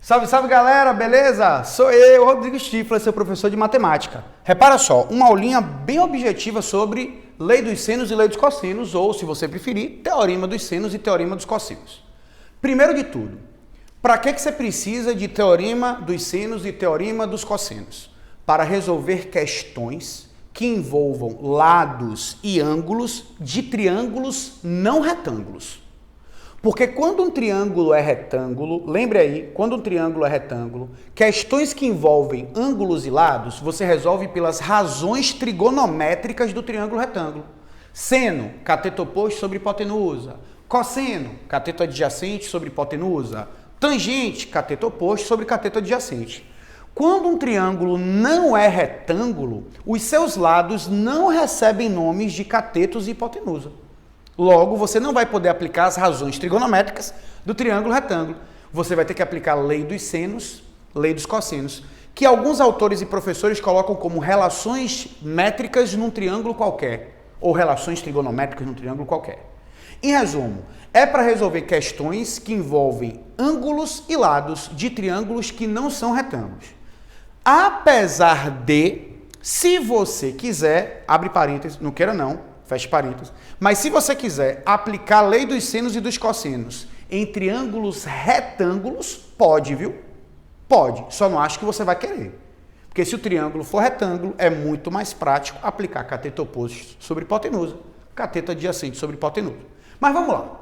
Salve, salve galera, beleza? Sou eu, Rodrigo Stifler, seu professor de matemática. Repara só, uma aulinha bem objetiva sobre lei dos senos e lei dos cossinos, ou se você preferir, teorema dos senos e teorema dos cossinos. Primeiro de tudo, para que você precisa de teorema dos senos e teorema dos cossinos? Para resolver questões que envolvam lados e ângulos de triângulos não retângulos. Porque quando um triângulo é retângulo, lembre aí, quando um triângulo é retângulo, questões que envolvem ângulos e lados, você resolve pelas razões trigonométricas do triângulo retângulo. Seno, cateto oposto sobre hipotenusa. Cosseno, cateto adjacente sobre hipotenusa. Tangente, cateto oposto sobre cateto adjacente. Quando um triângulo não é retângulo, os seus lados não recebem nomes de catetos e hipotenusa. Logo, você não vai poder aplicar as razões trigonométricas do triângulo retângulo. Você vai ter que aplicar a lei dos senos, lei dos cossenos, que alguns autores e professores colocam como relações métricas num triângulo qualquer, ou relações trigonométricas num triângulo qualquer. Em resumo, é para resolver questões que envolvem ângulos e lados de triângulos que não são retângulos. Apesar de, se você quiser, abre parênteses, não queira não, fecha parênteses, mas se você quiser aplicar a lei dos senos e dos cossenos em triângulos retângulos, pode, viu? Pode, só não acho que você vai querer. Porque se o triângulo for retângulo, é muito mais prático aplicar cateto oposto sobre hipotenusa, cateto adjacente sobre hipotenusa. Mas vamos lá.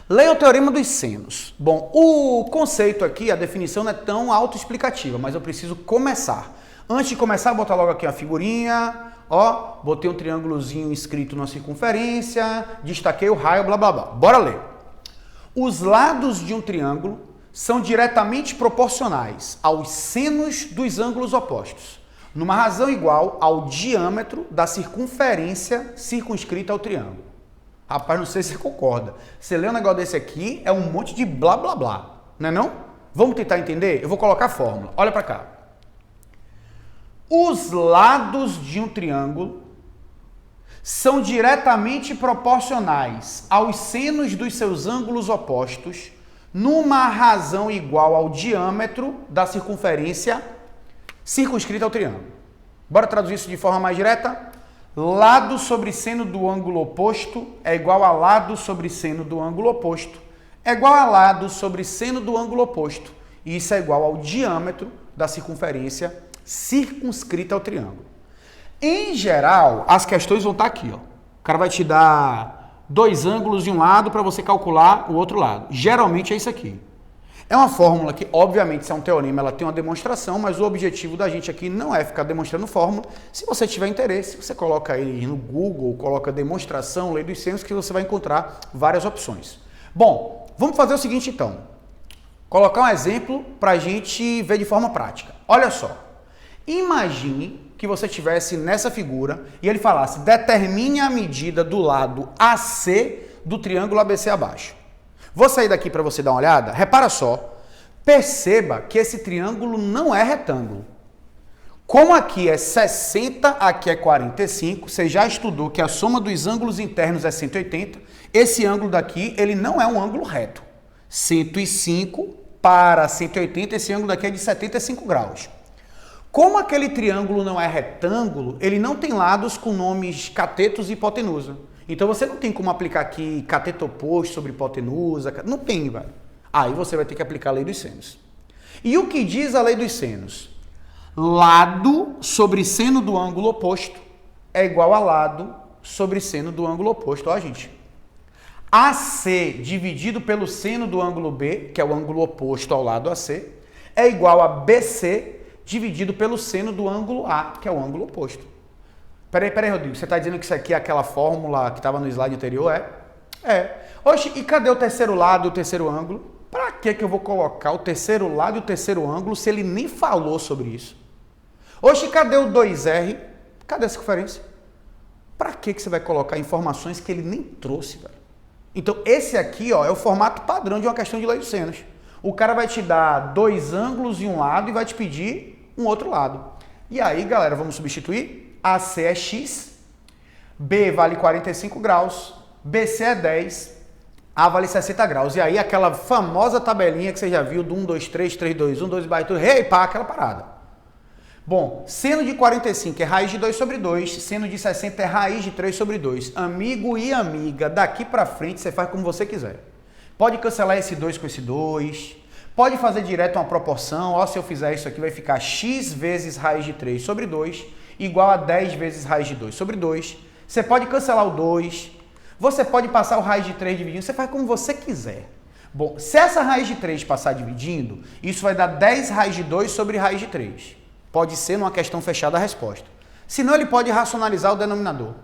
Leia o teorema dos senos. Bom, o conceito aqui, a definição não é tão autoexplicativa, mas eu preciso começar. Antes de começar, botar logo aqui a figurinha. Ó, botei um triângulozinho escrito na circunferência, destaquei o raio, blá, blá, blá. Bora ler. Os lados de um triângulo são diretamente proporcionais aos senos dos ângulos opostos, numa razão igual ao diâmetro da circunferência circunscrita ao triângulo. Rapaz, não sei se você concorda. Você lê um negócio desse aqui, é um monte de blá, blá, blá. Não é não? Vamos tentar entender? Eu vou colocar a fórmula. Olha para cá. Os lados de um triângulo são diretamente proporcionais aos senos dos seus ângulos opostos numa razão igual ao diâmetro da circunferência circunscrita ao triângulo. Bora traduzir isso de forma mais direta? Lado sobre seno do ângulo oposto é igual a lado sobre seno do ângulo oposto é igual a lado sobre seno do ângulo oposto. E isso é igual ao diâmetro da circunferência circunscrita ao triângulo. Em geral, as questões vão estar aqui, ó. O cara vai te dar dois ângulos de um lado para você calcular o outro lado. Geralmente é isso aqui. É uma fórmula que, obviamente, se é um teorema, ela tem uma demonstração, mas o objetivo da gente aqui não é ficar demonstrando fórmula. Se você tiver interesse, você coloca aí no Google, coloca demonstração, lei dos senos, que você vai encontrar várias opções. Bom, vamos fazer o seguinte então. Colocar um exemplo para a gente ver de forma prática. Olha só. Imagine que você estivesse nessa figura e ele falasse, determine a medida do lado AC do triângulo ABC abaixo. Vou sair daqui para você dar uma olhada. Repara só, perceba que esse triângulo não é retângulo. Como aqui é 60, aqui é 45, você já estudou que a soma dos ângulos internos é 180, esse ângulo daqui, ele não é um ângulo reto. 105 para 180, esse ângulo daqui é de 75 graus. Como aquele triângulo não é retângulo, ele não tem lados com nomes catetos e hipotenusa. Então você não tem como aplicar aqui cateto oposto sobre hipotenusa, não tem, velho. Aí você vai ter que aplicar a lei dos senos. E o que diz a lei dos senos? Lado sobre seno do ângulo oposto é igual a lado sobre seno do ângulo oposto. Ó, gente. AC dividido pelo seno do ângulo B, que é o ângulo oposto ao lado AC, é igual a BC dividido pelo seno do ângulo A, que é o ângulo oposto. Peraí, Rodrigo, você está dizendo que isso aqui é aquela fórmula que estava no slide anterior? É. Oxe, e cadê o terceiro lado e o terceiro ângulo? Para que eu vou colocar o terceiro lado e o terceiro ângulo se ele nem falou sobre isso? Oxe, cadê o 2R? Cadê a circunferência? Para que você vai colocar informações que ele nem trouxe, velho? Então, esse aqui, ó, é o formato padrão de uma questão de lei dos senos. O cara vai te dar dois ângulos de um lado e vai te pedir um outro lado. E aí, galera, vamos substituir? AC é X, B vale 45 graus, BC é 10, A vale 60 graus. E aí aquela famosa tabelinha que você já viu do 1, 2, 3, 3, 2, 1, 2, vai tudo, rei, pá, aquela parada. Bom, seno de 45 é raiz de 2 sobre 2, seno de 60 é raiz de 3 sobre 2. Amigo e amiga, daqui pra frente você faz como você quiser. Pode cancelar esse 2 com esse 2, pode fazer direto uma proporção, ó, se eu fizer isso aqui vai ficar x vezes raiz de 3 sobre 2, igual a 10 vezes raiz de 2 sobre 2. Você pode cancelar o 2, você pode passar o raiz de 3 dividindo, você faz como você quiser. Bom, se essa raiz de 3 passar dividindo, isso vai dar 10 raiz de 2 sobre raiz de 3. Pode ser numa questão fechada a resposta. Senão ele pode racionalizar o denominador.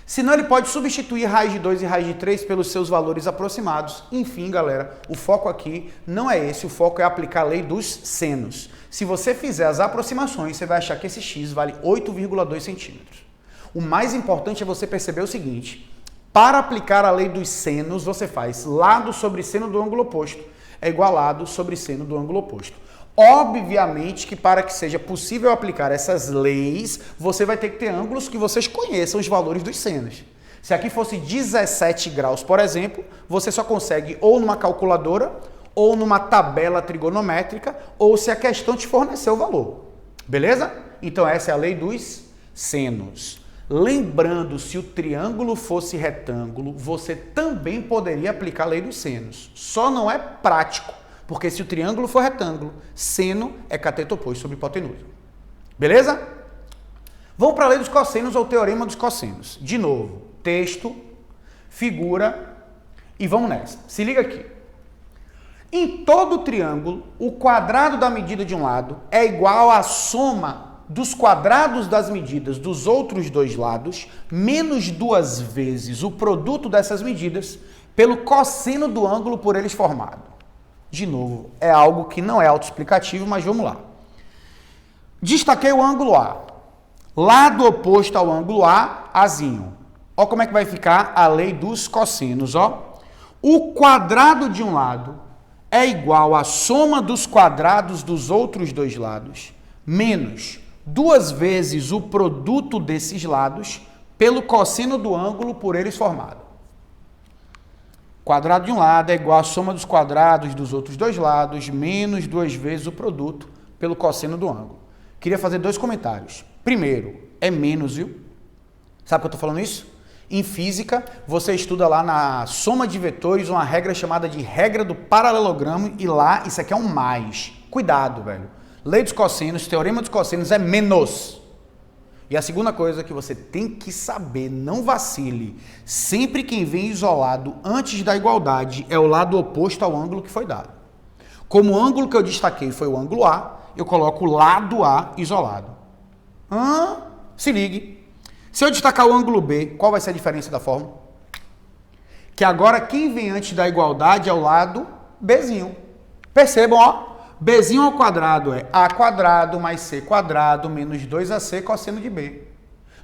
Senão ele pode substituir raiz de 2 e raiz de 3 pelos seus valores aproximados. Enfim, galera, o foco aqui não é esse, o foco é aplicar a lei dos senos. Se você fizer as aproximações, você vai achar que esse x vale 8,2 centímetros. O mais importante é você perceber o seguinte: para aplicar a lei dos senos, você faz lado sobre seno do ângulo oposto é igual a lado sobre seno do ângulo oposto. Obviamente que para que seja possível aplicar essas leis, você vai ter que ter ângulos que vocês conheçam os valores dos senos. Se aqui fosse 17 graus, por exemplo, você só consegue ou numa calculadora, ou numa tabela trigonométrica, ou se a questão te fornecer o valor. Beleza? Então essa é a lei dos senos. Lembrando, se o triângulo fosse retângulo, você também poderia aplicar a lei dos senos. Só não é prático. Porque se o triângulo for retângulo, seno é cateto oposto sobre hipotenusa. Beleza? Vamos para a lei dos cossenos ou teorema dos cossenos. De novo, texto, figura e vamos nessa. Se liga aqui. Em todo triângulo, o quadrado da medida de um lado é igual à soma dos quadrados das medidas dos outros dois lados, menos 2 vezes o produto dessas medidas pelo cosseno do ângulo por eles formado. De novo, é algo que não é autoexplicativo, mas vamos lá. Destaquei o ângulo A. Lado oposto ao ângulo A, Azinho. Olha como é que vai ficar a lei dos cossenos, ó. O quadrado de um lado é igual à soma dos quadrados dos outros dois lados, menos 2 vezes o produto desses lados pelo cosseno do ângulo por eles formado. Quadrado de um lado é igual à soma dos quadrados dos outros dois lados, menos 2 vezes o produto pelo cosseno do ângulo. Queria fazer 2 comentários. Primeiro, é menos, viu? Sabe por que eu estou falando isso? Em física, você estuda lá na soma de vetores uma regra chamada de regra do paralelogramo e lá isso aqui é um mais. Cuidado, velho. Lei dos cossenos, teorema dos cossenos é menos. E a segunda coisa que você tem que saber, não vacile, sempre quem vem isolado antes da igualdade é o lado oposto ao ângulo que foi dado. Como o ângulo que eu destaquei foi o ângulo A, eu coloco o lado A isolado. Se ligue. Se eu destacar o ângulo B, qual vai ser a diferença da fórmula? Que agora quem vem antes da igualdade é o lado Bzinho. Percebam, ó. Bzinho ao quadrado é A quadrado mais C quadrado menos 2AC cosseno de B.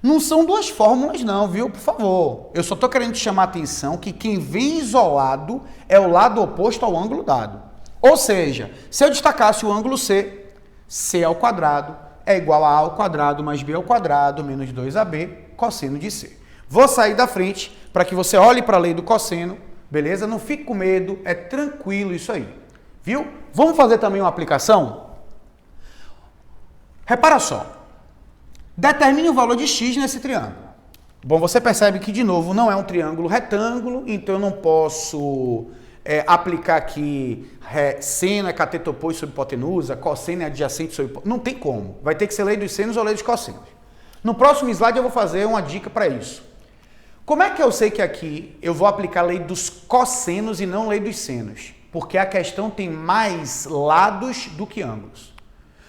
Não são 2 fórmulas não, viu? Por favor. Eu só estou querendo te chamar a atenção que quem vem isolado é o lado oposto ao ângulo dado. Ou seja, se eu destacasse o ângulo C, C ao quadrado é igual a ao quadrado mais B ao quadrado menos 2AB cosseno de C. Vou sair da frente para que você olhe para a lei do cosseno, beleza? Não fique com medo, é tranquilo isso aí. Viu? Vamos fazer também uma aplicação? Repara só. Determine o valor de x nesse triângulo. Bom, você percebe que, de novo, não é um triângulo retângulo, então eu não posso aplicar aqui seno é cateto oposto sobre hipotenusa, cosseno é adjacente sobre hipotenusa. Não tem como. Vai ter que ser lei dos senos ou lei dos cossenos. No próximo slide eu vou fazer uma dica para isso. Como é que eu sei que aqui eu vou aplicar a lei dos cossenos e não lei dos senos? Porque a questão tem mais lados do que ângulos.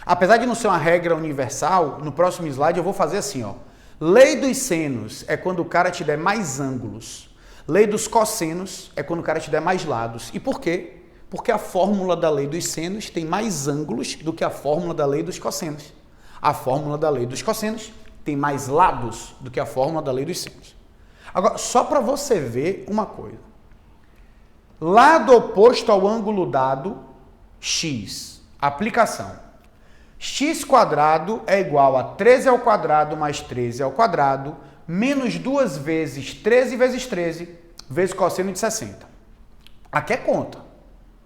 Apesar de não ser uma regra universal, no próximo slide eu vou fazer assim, ó. Lei dos senos é quando o cara te der mais ângulos. Lei dos cossenos é quando o cara te der mais lados. E por quê? Porque a fórmula da lei dos senos tem mais ângulos do que a fórmula da lei dos cossenos. A fórmula da lei dos cossenos tem mais lados do que a fórmula da lei dos senos. Agora, só para você ver uma coisa. Lado oposto ao ângulo dado, x. Aplicação. X quadrado é igual a 13 ao quadrado mais 13 ao quadrado, menos 2 vezes 13 vezes 13, vezes cosseno de 60. Aqui é conta.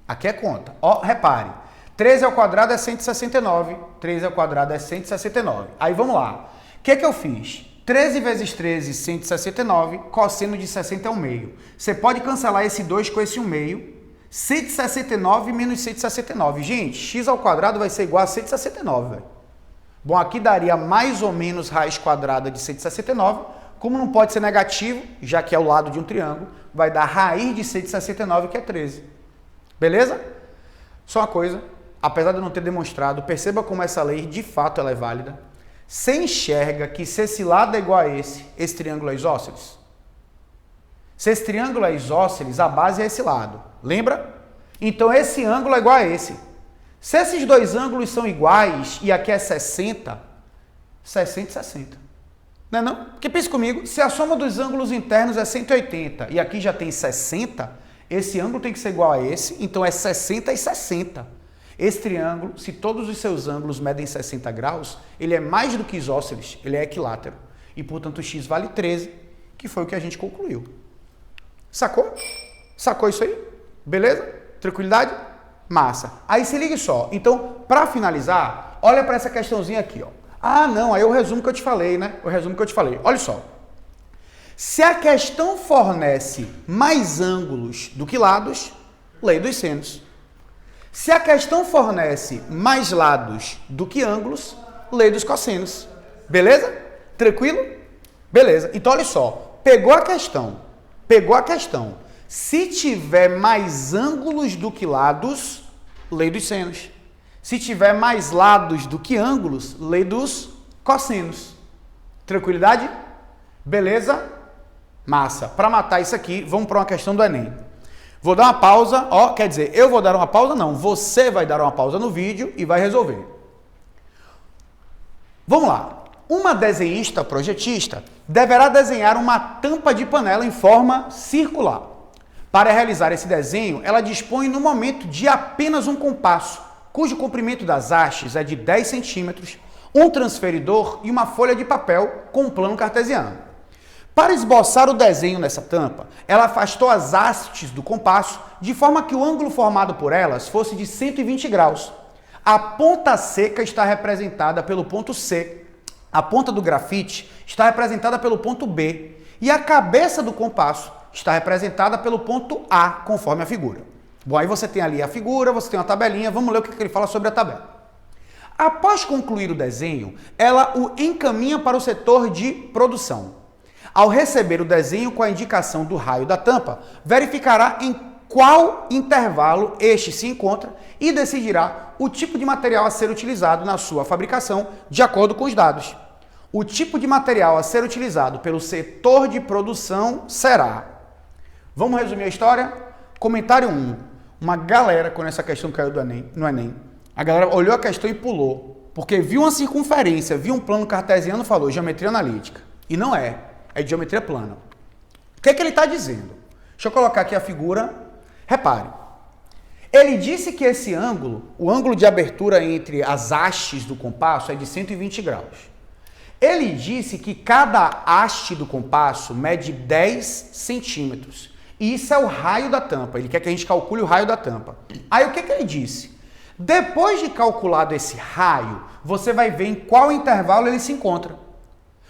Aqui é conta. Ó, repare. 13 ao quadrado é 169. 13 ao quadrado é 169. Aí vamos lá. O que eu fiz? 13 vezes 13, 169. Cosseno de 60 é 1 meio. Você pode cancelar esse 2 com esse 1 meio. 169 menos 169. Gente, x ao quadrado vai ser igual a 169, velho. Bom, aqui daria mais ou menos raiz quadrada de 169. Como não pode ser negativo, já que é o lado de um triângulo, vai dar raiz de 169, que é 13. Beleza? Só uma coisa, apesar de eu não ter demonstrado, perceba como essa lei de fato ela é válida. Você enxerga que se esse lado é igual a esse triângulo é isósceles? Se esse triângulo é isósceles, a base é esse lado. Lembra? Então esse ângulo é igual a esse. Se esses dois ângulos são iguais e aqui é 60, 60 e 60. Não é não? Porque pense comigo, se a soma dos ângulos internos é 180 e aqui já tem 60, esse ângulo tem que ser igual a esse, então é 60 e 60. Esse triângulo, se todos os seus ângulos medem 60 graus, ele é mais do que isósceles, ele é equilátero. E, portanto, x vale 13, que foi o que a gente concluiu. Sacou? Sacou isso aí? Beleza? Tranquilidade? Massa. Aí se ligue só. Então, para finalizar, olha para essa questãozinha aqui, ó. Ah, não, aí o resumo que eu te falei, né? O resumo que eu te falei. Olha só. Se a questão fornece mais ângulos do que lados, lei dos senos. Se a questão fornece mais lados do que ângulos, lei dos cossenos. Beleza? Tranquilo? Beleza. Então, olha só. Pegou a questão. Se tiver mais ângulos do que lados, lei dos senos. Se tiver mais lados do que ângulos, lei dos cossenos. Tranquilidade? Beleza? Massa. Para matar isso aqui, vamos para uma questão do Enem. Vou dar uma pausa, ó, quer dizer, eu vou dar uma pausa? Não, você vai dar uma pausa no vídeo e vai resolver. Vamos lá. Uma desenhista projetista deverá desenhar uma tampa de panela em forma circular. Para realizar esse desenho, ela dispõe no momento de apenas um compasso, cujo comprimento das hastes é de 10 centímetros, um transferidor e uma folha de papel com um plano cartesiano. Para esboçar o desenho nessa tampa, ela afastou as hastes do compasso de forma que o ângulo formado por elas fosse de 120 graus. A ponta seca está representada pelo ponto C, a ponta do grafite está representada pelo ponto B e a cabeça do compasso está representada pelo ponto A, conforme a figura. Bom, aí você tem ali a figura, você tem uma tabelinha, vamos ler o que ele fala sobre a tabela. Após concluir o desenho, ela o encaminha para o setor de produção. Ao receber o desenho com a indicação do raio da tampa, verificará em qual intervalo este se encontra e decidirá o tipo de material a ser utilizado na sua fabricação, de acordo com os dados. O tipo de material a ser utilizado pelo setor de produção será... Vamos resumir a história? Comentário 1. Uma galera, quando essa questão caiu no Enem, a galera olhou a questão e pulou, porque viu uma circunferência, viu um plano cartesiano e falou geometria analítica. E não é, é geometria plana. O que é que ele está dizendo? Deixa eu colocar aqui a figura. Repare, ele disse que esse ângulo, o ângulo de abertura entre as hastes do compasso é de 120 graus. Ele disse que cada haste do compasso mede 10 centímetros. E isso é o raio da tampa. Ele quer que a gente calcule o raio da tampa. Aí o que ele disse? Depois de calculado esse raio, você vai ver em qual intervalo ele se encontra.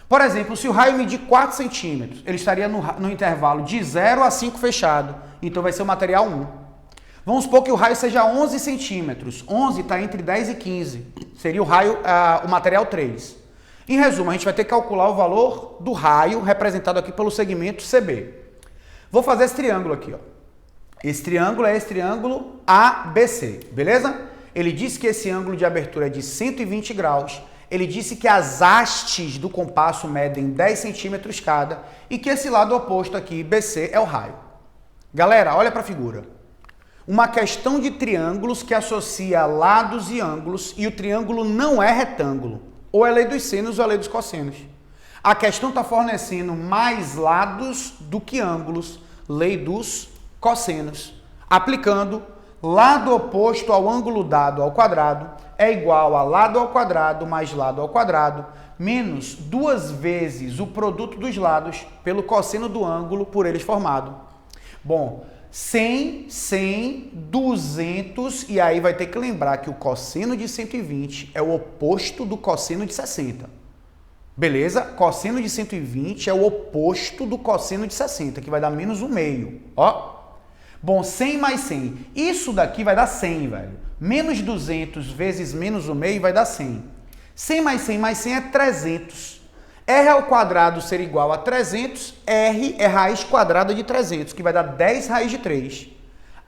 Por exemplo, se o raio medir 4 centímetros, ele estaria no intervalo de 0 a 5 fechado. Então vai ser o material 1. Vamos supor que o raio seja 11 centímetros. 11 está entre 10 e 15. Seria o raio, o material 3. Em resumo, a gente vai ter que calcular o valor do raio representado aqui pelo segmento CB. Vou fazer esse triângulo aqui, ó. Esse triângulo é esse triângulo ABC, beleza? Ele disse que esse ângulo de abertura é de 120 graus. Ele disse que as hastes do compasso medem 10 centímetros cada e que esse lado oposto aqui, BC, é o raio. Galera, olha para a figura. Uma questão de triângulos que associa lados e ângulos e o triângulo não é retângulo. Ou é lei dos senos ou é lei dos cossenos. A questão está fornecendo mais lados do que ângulos, lei dos cossenos. Aplicando, lado oposto ao ângulo dado ao quadrado é igual a lado ao quadrado mais lado ao quadrado, menos 2 vezes o produto dos lados pelo cosseno do ângulo por eles formado. Bom, 100, 100, 200, e aí vai ter que lembrar que o cosseno de 120 é o oposto do cosseno de 60. Beleza? Cosseno de 120 é o oposto do cosseno de 60, que vai dar menos 1/2. Ó. Bom, 100 mais 100. Isso daqui vai dar 100, velho. Menos 200 vezes menos 1/2 vai dar 100. 100 mais 100 mais 100 é 300. R ao quadrado ser igual a 300, R é raiz quadrada de 300, que vai dar 10 raiz de 3.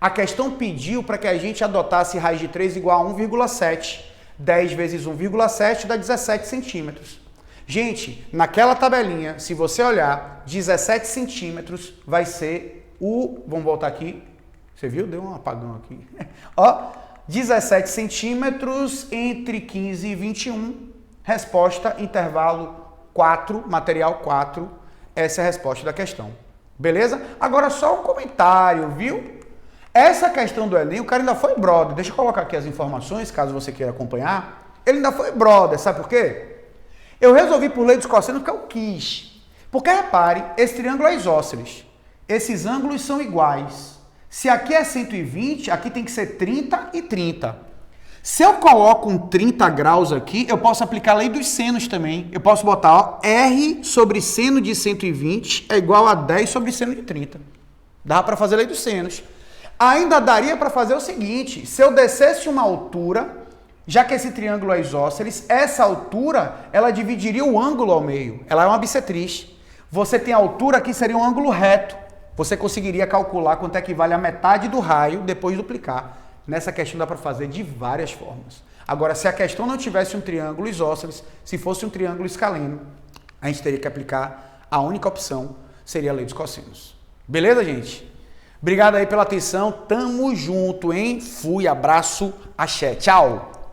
A questão pediu para que a gente adotasse raiz de 3 igual a 1,7. 10 vezes 1,7 dá 17 centímetros. Gente, naquela tabelinha, se você olhar, 17 centímetros vai ser o... Vamos voltar aqui. Você viu? Deu um apagão aqui. Ó, 17 centímetros entre 15 e 21. Resposta, intervalo 4, material 4, essa é a resposta da questão. Beleza? Agora só um comentário, viu? Essa questão do Enem, o cara ainda foi brother. Deixa eu colocar aqui as informações, caso você queira acompanhar. Ele ainda foi brother, sabe por quê? Eu resolvi por lei dos cossenos porque eu quis. Porque repare, esse triângulo é isósceles. Esses ângulos são iguais. Se aqui é 120, aqui tem que ser 30 e 30. Se eu coloco um 30 graus aqui, eu posso aplicar a lei dos senos também. Eu posso botar, ó, R sobre seno de 120 é igual a 10 sobre seno de 30. Dá para fazer a lei dos senos. Ainda daria para fazer o seguinte, se eu descesse uma altura, já que esse triângulo é isósceles, essa altura, ela dividiria o ângulo ao meio. Ela é uma bissetriz. Você tem a altura aqui, seria um ângulo reto. Você conseguiria calcular quanto é que vale a metade do raio depois de duplicar. Nessa questão dá para fazer de várias formas. Agora, se a questão não tivesse um triângulo isósceles, se fosse um triângulo escaleno, a gente teria que aplicar a única opção, seria a lei dos cossenos. Beleza, gente? Obrigado aí pela atenção. Tamo junto, hein? Fui, abraço, axé. Tchau!